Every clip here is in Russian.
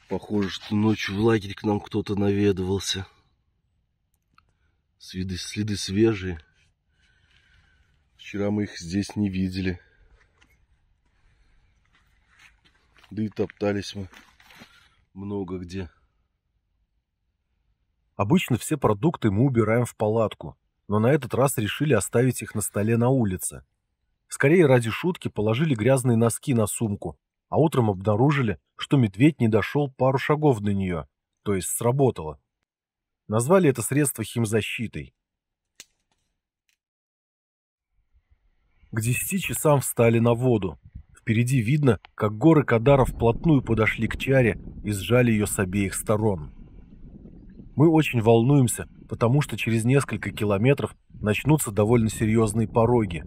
Похоже, что ночью в лагерь к нам кто-то наведывался. Следы свежие. Вчера мы их здесь не видели. Да и топтались мы много где. Обычно все продукты мы убираем в палатку, но на этот раз решили оставить их на столе на улице. Скорее ради шутки положили грязные носки на сумку, а утром обнаружили, что медведь не дошел пару шагов до нее, то есть сработало. Назвали это средство химзащитой. К 10 часам встали на воду. Впереди видно, как горы Кадара вплотную подошли к чаре и сжали ее с обеих сторон. Мы очень волнуемся, потому что через несколько километров начнутся довольно серьезные пороги.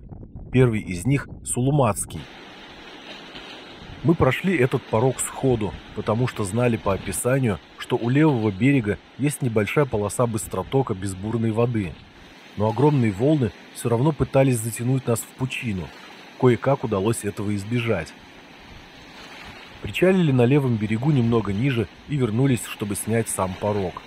Первый из них – Сулуматский. Мы прошли этот порог сходу, потому что знали по описанию, что у левого берега есть небольшая полоса быстротока без бурной воды. Но огромные волны все равно пытались затянуть нас в пучину. Кое-как удалось этого избежать. Причалили на левом берегу немного ниже и вернулись, чтобы снять сам порог.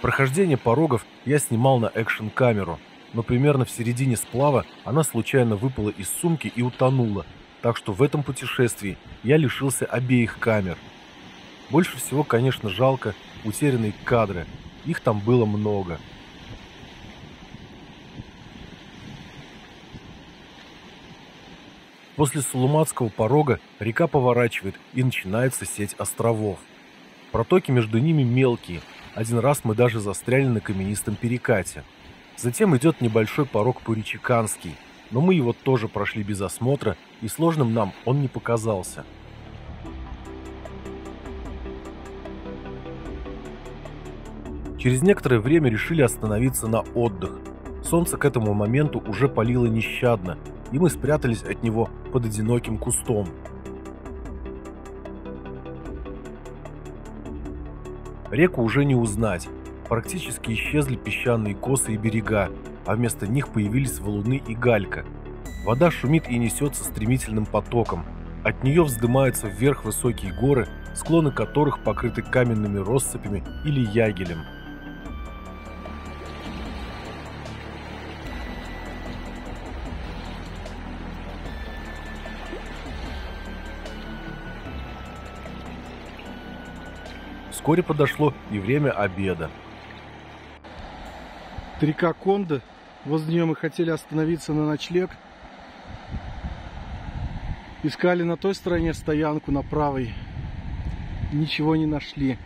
Прохождение порогов я снимал на экшн-камеру, но примерно в середине сплава она случайно выпала из сумки и утонула, так что в этом путешествии я лишился обеих камер. Больше всего, конечно, жалко утерянные кадры, их там было много. После Сулуматского порога река поворачивает и начинается сеть островов. Протоки между ними мелкие, один раз мы даже застряли на каменистом перекате. Затем идет небольшой порог Пуричиканский, но мы его тоже прошли без осмотра, и сложным нам он не показался. Через некоторое время решили остановиться на отдых. Солнце к этому моменту уже палило нещадно, и мы спрятались от него под одиноким кустом. Реку уже не узнать. Практически исчезли песчаные косы и берега, а вместо них появились валуны и галька. Вода шумит и несется стремительным потоком. От нее вздымаются вверх высокие горы, склоны которых покрыты каменными россыпями или ягелем. Вскоре подошло и время обеда. Река Конда. Возле нее мы хотели остановиться на ночлег. Искали на той стороне стоянку, на правой. Ничего не нашли.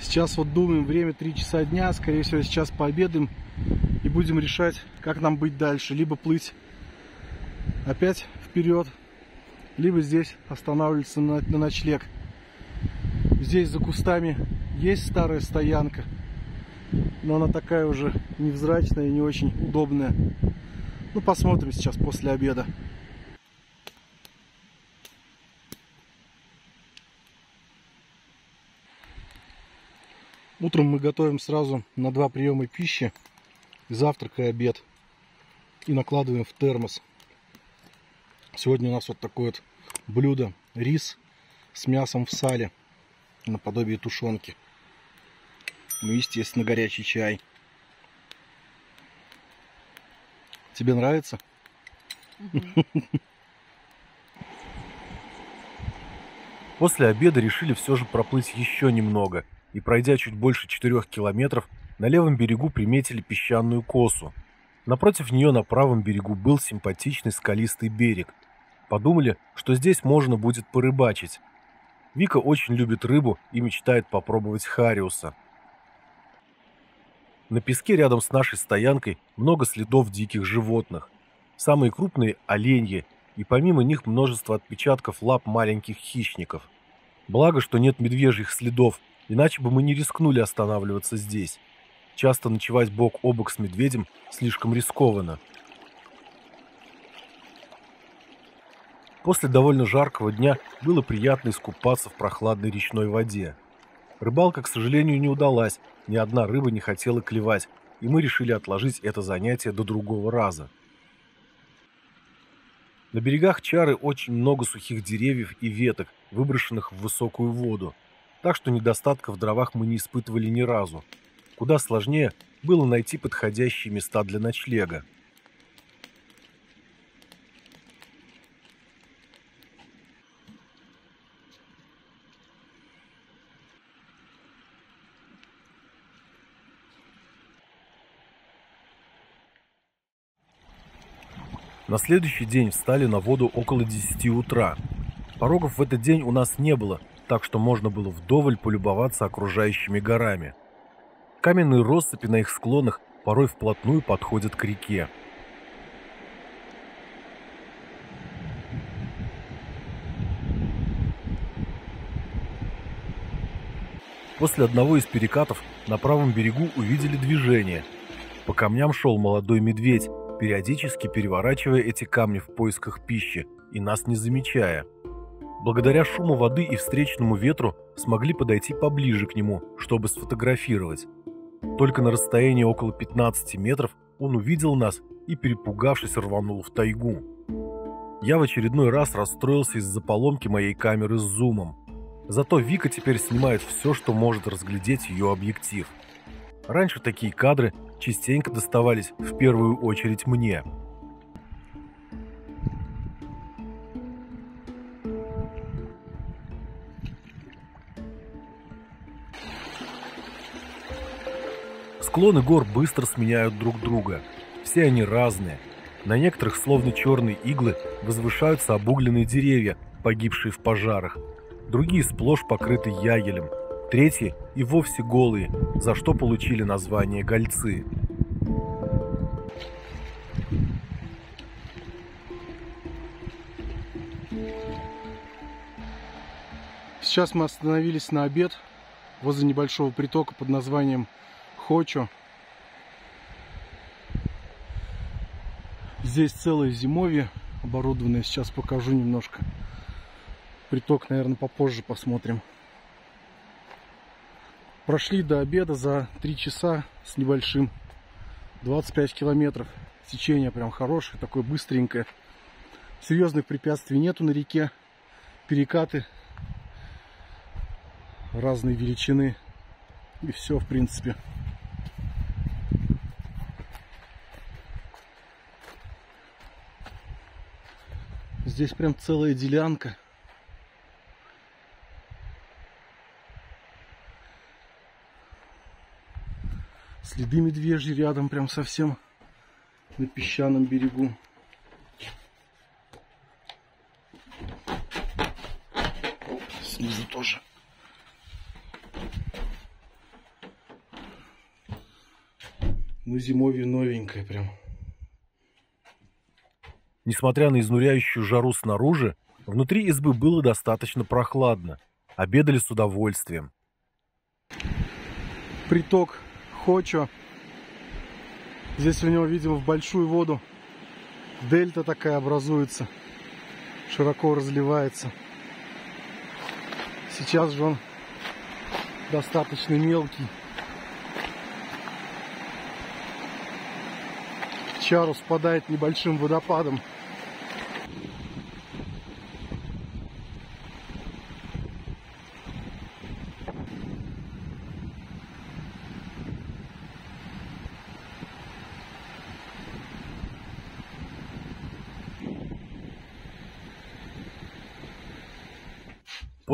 Сейчас вот думаем, время 3 часа дня. Скорее всего, сейчас пообедаем и будем решать, как нам быть дальше. Либо плыть опять вперед, либо здесь останавливаться на ночлег. Здесь за кустами есть старая стоянка, но она такая уже невзрачная и не очень удобная. Ну, посмотрим сейчас после обеда. Утром мы готовим сразу на 2 приема пищи, завтрак и обед, и накладываем в термос. Сегодня у нас вот такое вот блюдо: рис с мясом в сале, наподобие тушенки. Ну, естественно, горячий чай. Тебе нравится? После обеда решили все же проплыть еще немного, и, пройдя чуть больше 4 километров, на левом берегу приметили песчаную косу. Напротив нее на правом берегу был симпатичный скалистый берег. Подумали, что здесь можно будет порыбачить. Вика очень любит рыбу и мечтает попробовать хариуса. На песке рядом с нашей стоянкой много следов диких животных. Самые крупные – оленьи, и помимо них множество отпечатков лап маленьких хищников. Благо, что нет медвежьих следов, иначе бы мы не рискнули останавливаться здесь. Часто ночевать бок о бок с медведем слишком рискованно. После довольно жаркого дня было приятно искупаться в прохладной речной воде. Рыбалка, к сожалению, не удалась, ни одна рыба не хотела клевать, и мы решили отложить это занятие до другого раза. На берегах Чары очень много сухих деревьев и веток, выброшенных в высокую воду, так что недостатка в дровах мы не испытывали ни разу. Куда сложнее было найти подходящие места для ночлега. На следующий день встали на воду около 10 утра. Порогов в этот день у нас не было, так что можно было вдоволь полюбоваться окружающими горами. Каменные россыпи на их склонах порой вплотную подходят к реке. После одного из перекатов на правом берегу увидели движение. По камням шел молодой медведь, периодически переворачивая эти камни в поисках пищи и нас не замечая. Благодаря шуму воды и встречному ветру смогли подойти поближе к нему, чтобы сфотографировать. Только на расстоянии около 15 метров он увидел нас и, перепугавшись, рванул в тайгу. Я в очередной раз расстроился из-за поломки моей камеры с зумом. Зато Вика теперь снимает все, что может разглядеть ее объектив. Раньше такие кадры частенько доставались в первую очередь мне. Склоны гор быстро сменяют друг друга. Все они разные. На некоторых, словно черные иглы, возвышаются обугленные деревья, погибшие в пожарах. Другие сплошь покрыты ягелем. Третьи и вовсе голые, за что получили название гольцы. Сейчас мы остановились на обед возле небольшого притока под названием Хочо. Здесь целое зимовье оборудованное. Сейчас покажу немножко. Приток, наверное, попозже посмотрим. Прошли до обеда за 3 часа с небольшим. 25 километров. Течение прям хорошее, такое быстренькое. Серьезных препятствий нету на реке. Перекаты разной величины. И все, в принципе. Здесь прям целая делянка. Следы медвежьи рядом, прям совсем на песчаном берегу. Снизу тоже. Ну, зимовье новенькое прям. Несмотря на изнуряющую жару снаружи, внутри избы было достаточно прохладно. Обедали с удовольствием. Приток Хочо. Здесь у него, видимо, в большую воду дельта такая образуется. Широко разливается. Сейчас же он достаточно мелкий. Чару спадает небольшим водопадом.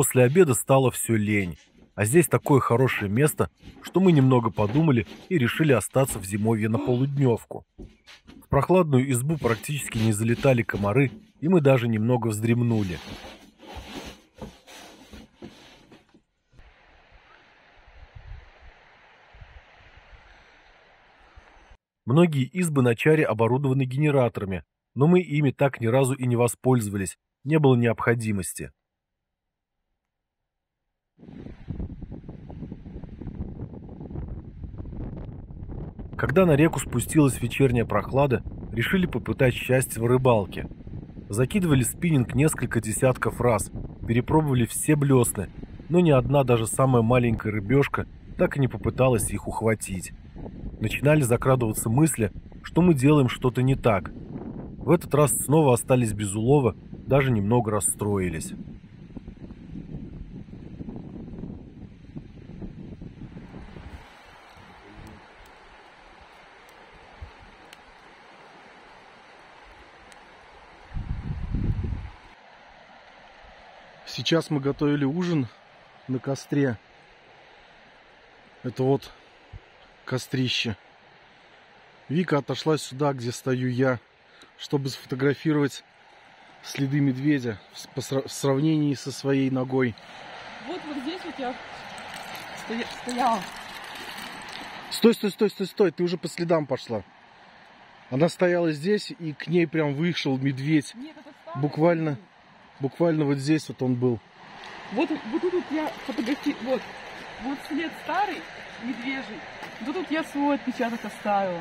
После обеда стало все лень. А здесь такое хорошее место, что мы немного подумали и решили остаться в зимовье на полудневку. В прохладную избу практически не залетали комары, и мы даже немного вздремнули. Многие избы на Чаре оборудованы генераторами, но мы ими так ни разу и не воспользовались, не было необходимости. Когда на реку спустилась вечерняя прохлада, решили попытать счастье в рыбалке. Закидывали спиннинг несколько десятков раз, перепробовали все блесны, но ни одна, даже самая маленькая рыбешка, так и не попыталась их ухватить. Начинали закрадываться мысли, что мы делаем что-то не так. В этот раз снова остались без улова, даже немного расстроились. Сейчас мы готовили ужин на костре. Это вот кострище. Вика отошла сюда, где стою я, чтобы сфотографировать следы медведя в сравнении со своей ногой. Вот здесь вот я стояла. Стой, ты уже по следам пошла. Она стояла здесь, и к ней прям вышел медведь. Нет, это старый. Буквально вот здесь вот он был. Вот тут вот я фотографирую. Вот след старый, медвежий. Тут я свой отпечаток оставила.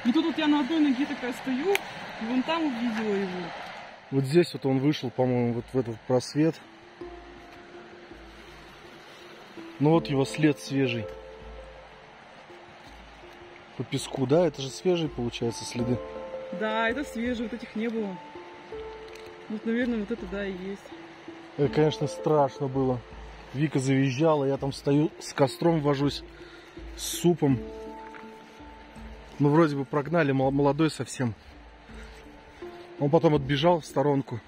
И тут вот я на одной ноге такая стою, и вон там увидела его. Вот здесь вот он вышел, по-моему, вот в этот просвет. Ну вот его след свежий. По песку, да? Это же свежие, получается, следы. Да, это свежие, вот этих не было. Вот, наверное, вот это, да, и есть. Это, конечно, страшно было. Вика завизжала, я там стою с костром, вожусь, с супом. Ну, вроде бы прогнали, молодой совсем. Он потом отбежал в сторонку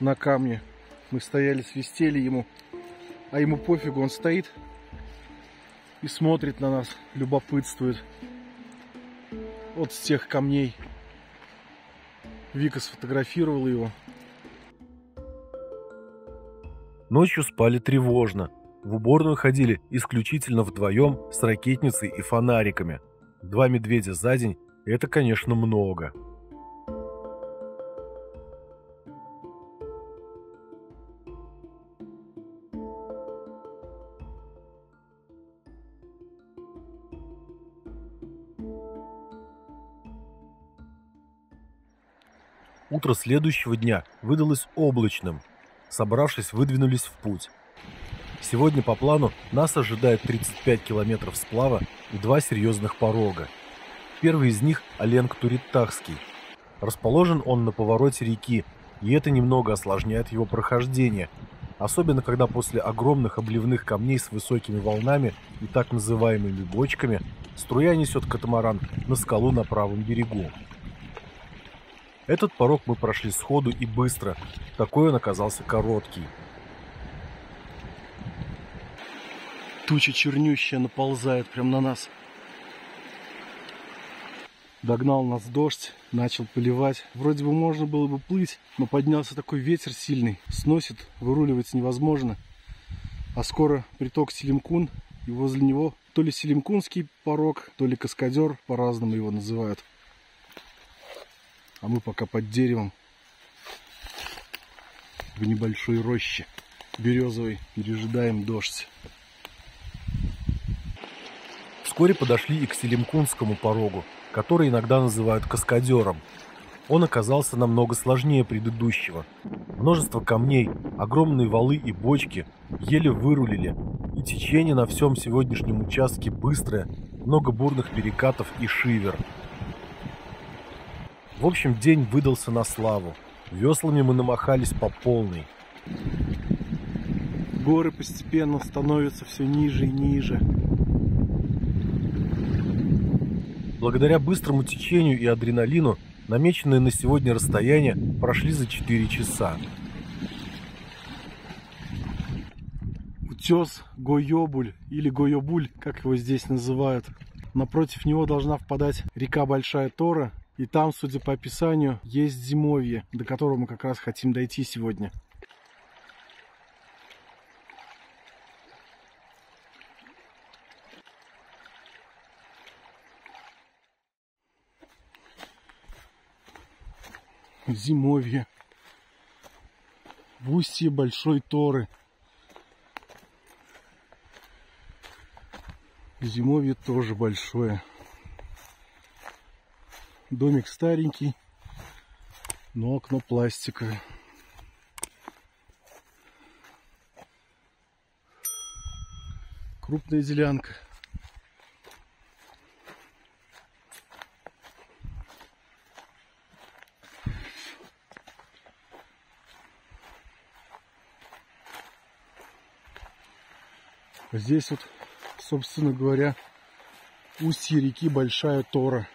на камне. Мы стояли, свистели ему. А ему пофигу, он стоит и смотрит на нас, любопытствует. Вот с тех камней. Вика сфотографировала его. Ночью спали тревожно. В уборную ходили исключительно вдвоем с ракетницей и фонариками. 2 медведя за день – это, конечно, много. Утро следующего дня выдалось облачным. Собравшись, выдвинулись в путь. Сегодня по плану нас ожидает 35 километров сплава и 2 серьезных порога. Первый из них – Аленг-Туриттахский. Расположен он на повороте реки, и это немного осложняет его прохождение, особенно когда после огромных обливных камней с высокими волнами и так называемыми бочками струя несет катамаран на скалу на правом берегу. Этот порог мы прошли сходу и быстро, такой он оказался короткий. Туча чернющая наползает прям на нас. Догнал нас дождь, начал поливать. Вроде бы можно было бы плыть, но поднялся такой ветер сильный. Сносит, выруливать невозможно. А скоро приток Селимкун, и возле него то ли Селимкунский порог, то ли Каскадер, по-разному его называют. А мы пока под деревом в небольшой роще березовой пережидаем дождь. Вскоре подошли и к Селимкунскому порогу, который иногда называют Каскадером. Он оказался намного сложнее предыдущего. Множество камней, огромные валы и бочки еле вырулили, и течение на всем сегодняшнем участке быстрое, много бурных перекатов и шивер. В общем, день выдался на славу. Веслами мы намахались по полной. Горы постепенно становятся все ниже и ниже. Благодаря быстрому течению и адреналину намеченные на сегодня расстояния прошли за 4 часа. Утес Гойобуль или Гойобуль, как его здесь называют. Напротив него должна впадать река Большая Тора. И там, судя по описанию, есть зимовье, до которого мы как раз хотим дойти сегодня. Зимовье. В устье Большой Торы. Зимовье тоже большое. Домик старенький, но окно пластиковое. Крупная делянка. Здесь вот, собственно говоря, устье реки Большая Тора.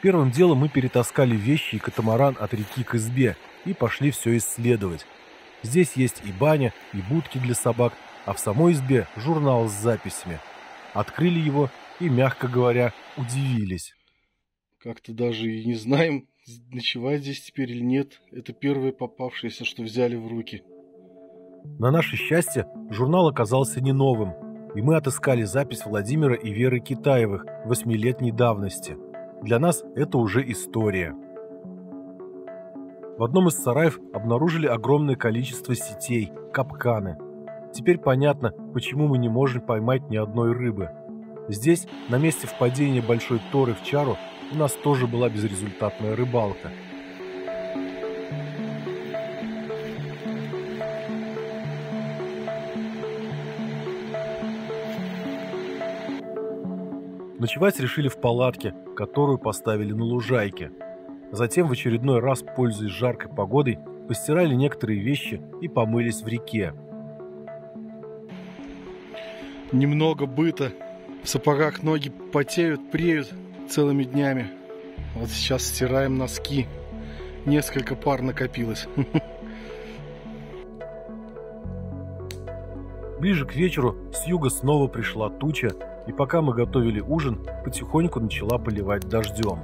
Первым делом мы перетаскали вещи и катамаран от реки к избе и пошли все исследовать. Здесь есть и баня, и будки для собак, а в самой избе журнал с записями. Открыли его и, мягко говоря, удивились. Как-то даже и не знаем, ночевать здесь теперь или нет. Это первое попавшееся, что взяли в руки. На наше счастье, журнал оказался не новым, и мы отыскали запись Владимира и Веры Китаевых 8-летней давности. Для нас это уже история. В одном из сараев обнаружили огромное количество сетей, капканы. Теперь понятно, почему мы не можем поймать ни одной рыбы. Здесь, на месте впадения Большой Торы в Чару, у нас тоже была безрезультатная рыбалка. Ночевать решили в палатке, которую поставили на лужайке. Затем в очередной раз, пользуясь жаркой погодой, постирали некоторые вещи и помылись в реке. Немного быта. В сапогах ноги потеют, преют целыми днями. Вот сейчас стираем носки. Несколько пар накопилось. Ближе к вечеру с юга снова пришла туча, и пока мы готовили ужин, потихоньку начала поливать дождем.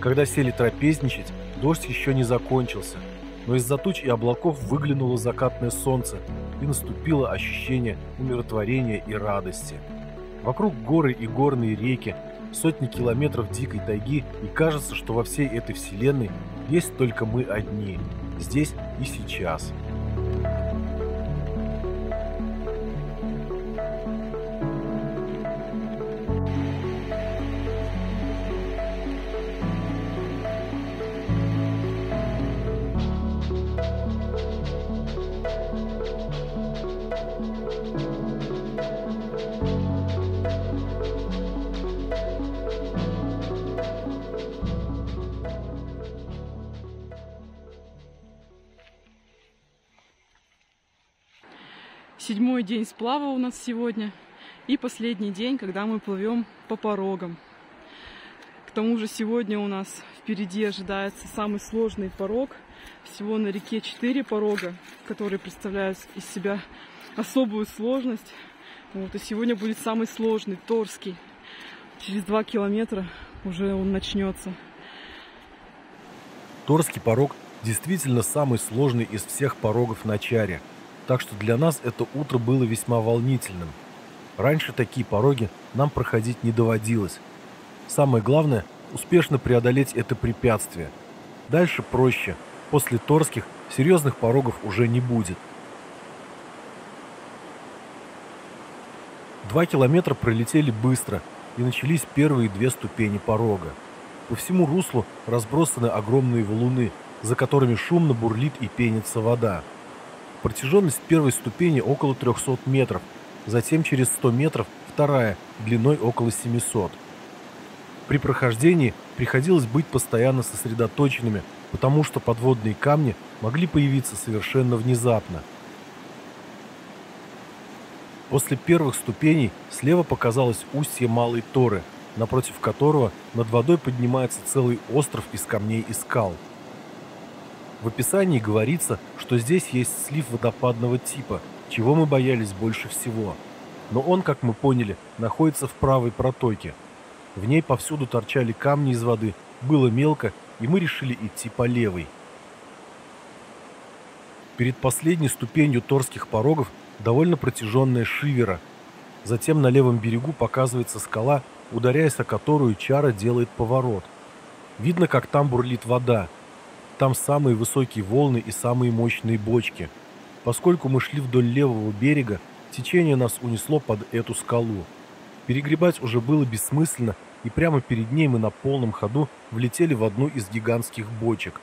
Когда сели трапезничать, дождь еще не закончился, но из-за туч и облаков выглянуло закатное солнце, и наступило ощущение умиротворения и радости. Вокруг горы и горные реки, сотни километров дикой тайги, и кажется, что во всей этой вселенной есть только мы одни, здесь и сейчас. Седьмой день сплава у нас сегодня и последний день, когда мы плывем по порогам. К тому же сегодня у нас впереди ожидается самый сложный порог. Всего на реке 4 порога, которые представляют из себя особую сложность. Вот, и сегодня будет самый сложный, Торский. Через 2 километра уже он начнется. Торский порог действительно самый сложный из всех порогов на Чаре. Так что для нас это утро было весьма волнительным. Раньше такие пороги нам проходить не доводилось. Самое главное – успешно преодолеть это препятствие. Дальше проще. После Торских серьезных порогов уже не будет. 2 километра пролетели быстро, и начались первые 2 ступени порога. По всему руслу разбросаны огромные валуны, за которыми шумно бурлит и пенится вода. Протяженность первой ступени около 300 метров, затем через 100 метров вторая, длиной около 700. При прохождении приходилось быть постоянно сосредоточенными, потому что подводные камни могли появиться совершенно внезапно. После первых ступеней слева показалось устье Малой Торы, напротив которого над водой поднимается целый остров из камней и скал. В описании говорится, что здесь есть слив водопадного типа, чего мы боялись больше всего. Но он, как мы поняли, находится в правой протоке. В ней повсюду торчали камни из воды, было мелко, и мы решили идти по левой. Перед последней ступенью Торских порогов довольно протяженная шивера. Затем на левом берегу показывается скала, ударяясь о которую Чара делает поворот. Видно, как там бурлит вода. Там самые высокие волны и самые мощные бочки. Поскольку мы шли вдоль левого берега, течение нас унесло под эту скалу. Перегребать уже было бессмысленно, и прямо перед ней мы на полном ходу влетели в одну из гигантских бочек.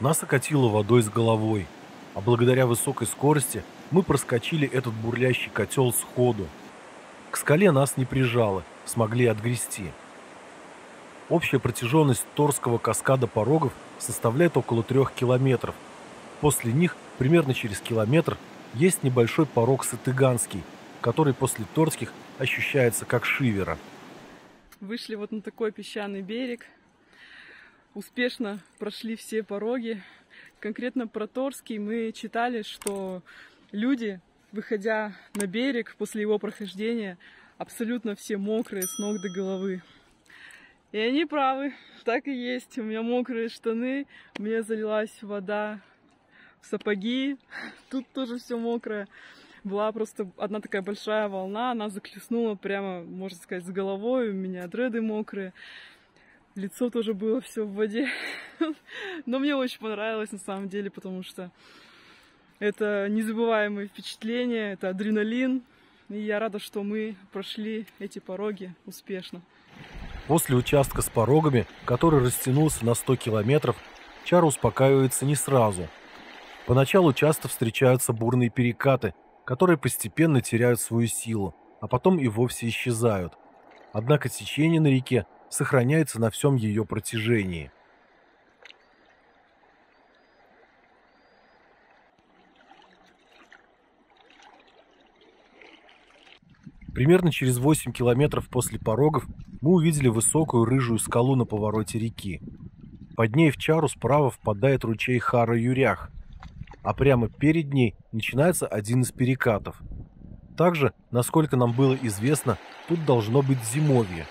Нас окатило водой с головой, а благодаря высокой скорости мы проскочили этот бурлящий котел сходу. К скале нас не прижало, смогли отгрести. Общая протяженность Торского каскада порогов составляет около 3 километров. После них, примерно через километр, есть небольшой порог Сатыганский, который после Торских ощущается как Шивера. Вышли вот на такой песчаный берег. Успешно прошли все пороги. Конкретно про Торский мы читали, что люди, выходя на берег после его прохождения, абсолютно все мокрые с ног до головы. И они правы, так и есть. У меня мокрые штаны, у меня залилась вода в сапоги, тут тоже все мокрое. Была просто одна такая большая волна, она захлестнула прямо, можно сказать, с головой, у меня дреды мокрые. Лицо тоже было все в воде. Но мне очень понравилось на самом деле, потому что это незабываемые впечатления, это адреналин. И я рада, что мы прошли эти пороги успешно. После участка с порогами, который растянулся на 100 километров, Чара успокаивается не сразу. Поначалу часто встречаются бурные перекаты, которые постепенно теряют свою силу, а потом и вовсе исчезают. Однако течение на реке сохраняется на всем ее протяжении. Примерно через 8 километров после порогов мы увидели высокую рыжую скалу на повороте реки. Под ней в Чару справа впадает ручей Хара-Юрях, а прямо перед ней начинается один из перекатов. Также, насколько нам было известно, тут должно быть зимовье.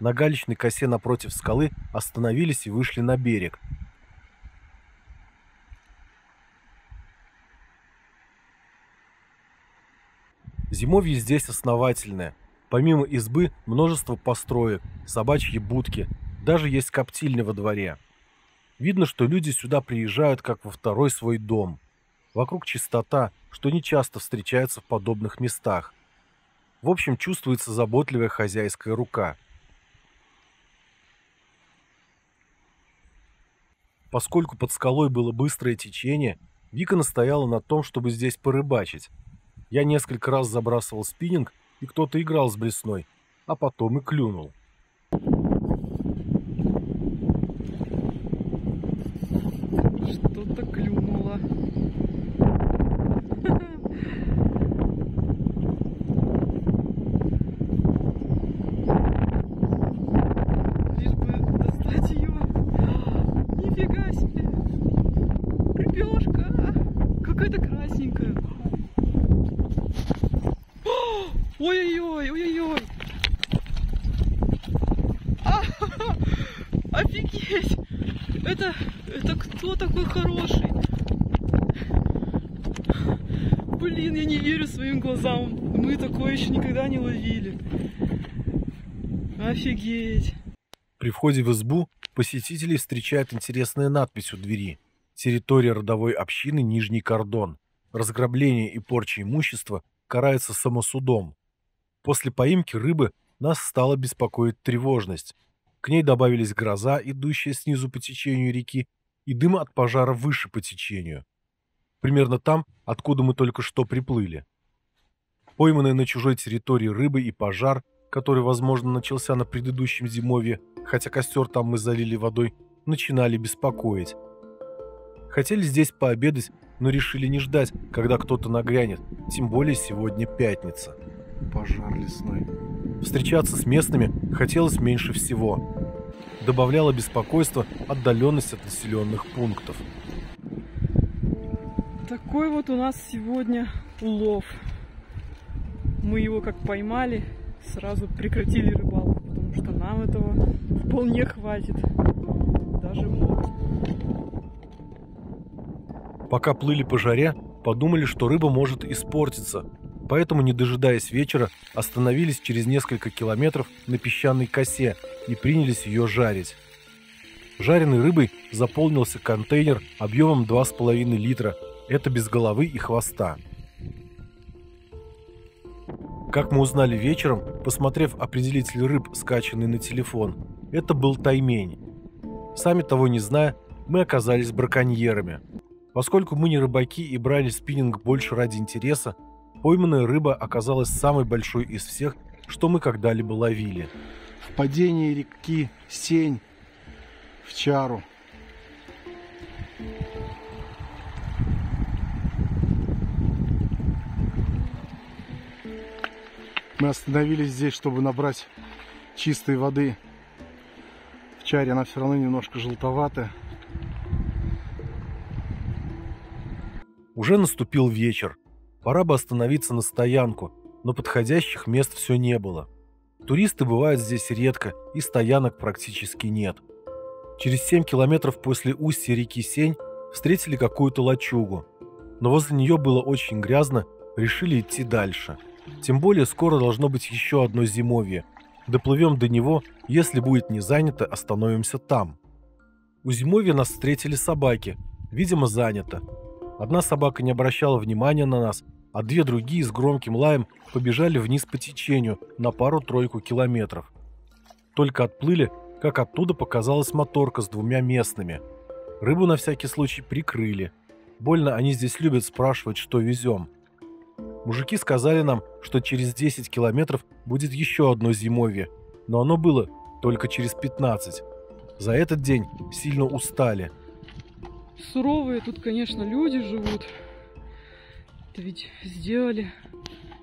На галечной косе напротив скалы остановились и вышли на берег. Зимовье здесь основательное. Помимо избы множество построек, собачьи будки, даже есть коптильня во дворе. Видно, что люди сюда приезжают как во второй свой дом. Вокруг чистота, что не часто встречается в подобных местах. В общем, чувствуется заботливая хозяйская рука. Поскольку под скалой было быстрое течение, Вика настояла на том, чтобы здесь порыбачить. Я несколько раз забрасывал спиннинг, и кто-то играл с блесной, а потом и клюнул. Что-то клюнуло. Лишь бы достать ее. Нифига себе. Рыбешка. Какая-то красненькая. Ой-ой-ой, ой-ой-ой. Офигеть. Это кто такой хороший? Блин, я не верю своим глазам. Мы такое еще никогда не ловили. Офигеть. При входе в избу посетителей встречает интересная надпись у двери: «Территория родовой общины Нижний Кордон. Разграбление и порча имущества карается самосудом». После поимки рыбы нас стала беспокоить тревожность. К ней добавились гроза, идущая снизу по течению реки, и дым от пожара выше по течению. Примерно там, откуда мы только что приплыли. Пойманные на чужой территории рыбы и пожар, который, возможно, начался на предыдущем зимовье, хотя костер там мы залили водой, начинали беспокоить. Хотели здесь пообедать, но решили не ждать, когда кто-то нагрянет, тем более сегодня пятница. Пожар лесной. Встречаться с местными хотелось меньше всего. Добавляло беспокойство отдаленность от населенных пунктов. Такой вот у нас сегодня улов. Мы его как поймали, сразу прекратили рыбалку, потому что нам этого вполне хватит. Даже много. Пока плыли по жаре, подумали, что рыба может испортиться, поэтому, не дожидаясь вечера, остановились через несколько километров на песчаной косе и принялись ее жарить. Жареной рыбой заполнился контейнер объемом 2,5 литра, это без головы и хвоста. Как мы узнали вечером, посмотрев определитель рыб, скачанный на телефон, это был таймень. Сами того не зная, мы оказались браконьерами. Поскольку мы не рыбаки и брали спиннинг больше ради интереса, пойманная рыба оказалась самой большой из всех, что мы когда-либо ловили. Впадение реки Сень в Чару. Мы остановились здесь, чтобы набрать чистой воды. В Чаре она все равно немножко желтоватая. Уже наступил вечер. Пора бы остановиться на стоянку, но подходящих мест все не было. Туристы бывают здесь редко, и стоянок практически нет. Через 7 километров после устья реки Сень встретили какую-то лачугу. Но возле нее было очень грязно, решили идти дальше. Тем более скоро должно быть еще одно зимовье. Доплывем до него, если будет не занято, остановимся там. У зимовья нас встретили собаки, видимо, занято. Одна собака не обращала внимания на нас, а две другие с громким лаем побежали вниз по течению на пару-тройку километров. Только отплыли, как оттуда показалась моторка с двумя местными. Рыбу на всякий случай прикрыли. Больно они здесь любят спрашивать, что везем. Мужики сказали нам, что через 10 километров будет еще одно зимовье, но оно было только через 15. За этот день сильно устали. Суровые тут, конечно, люди живут. Это ведь сделали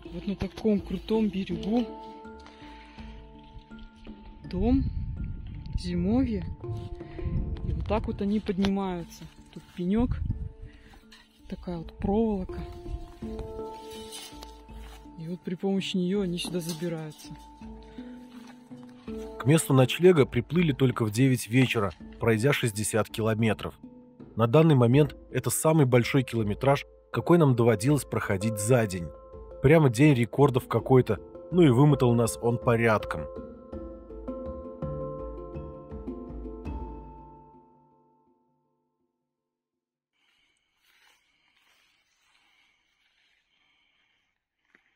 вот на таком крутом берегу дом, зимовье. И вот так вот они поднимаются. Тут пенек, такая вот проволока. И вот при помощи нее они сюда забираются. К месту ночлега приплыли только в 9 вечера, пройдя 60 километров. На данный момент это самый большой километраж, какой нам доводилось проходить за день. Прямо день рекордов какой-то, ну и вымотал нас он порядком.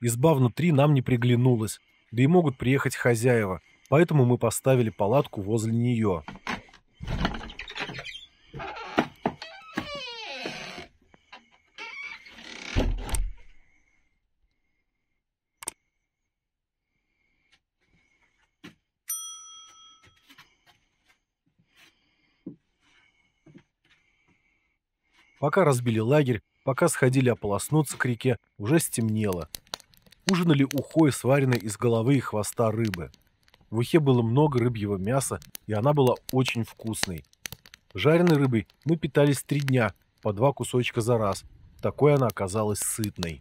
Изба внутри нам не приглянулась, да и могут приехать хозяева, поэтому мы поставили палатку возле нее. Пока разбили лагерь, пока сходили ополоснуться к реке, уже стемнело. Ужинали ухой, сваренной из головы и хвоста рыбы. В ухе было много рыбьего мяса, и она была очень вкусной. Жареной рыбой мы питались 3 дня, по 2 кусочка за раз. Такой она оказалась сытной.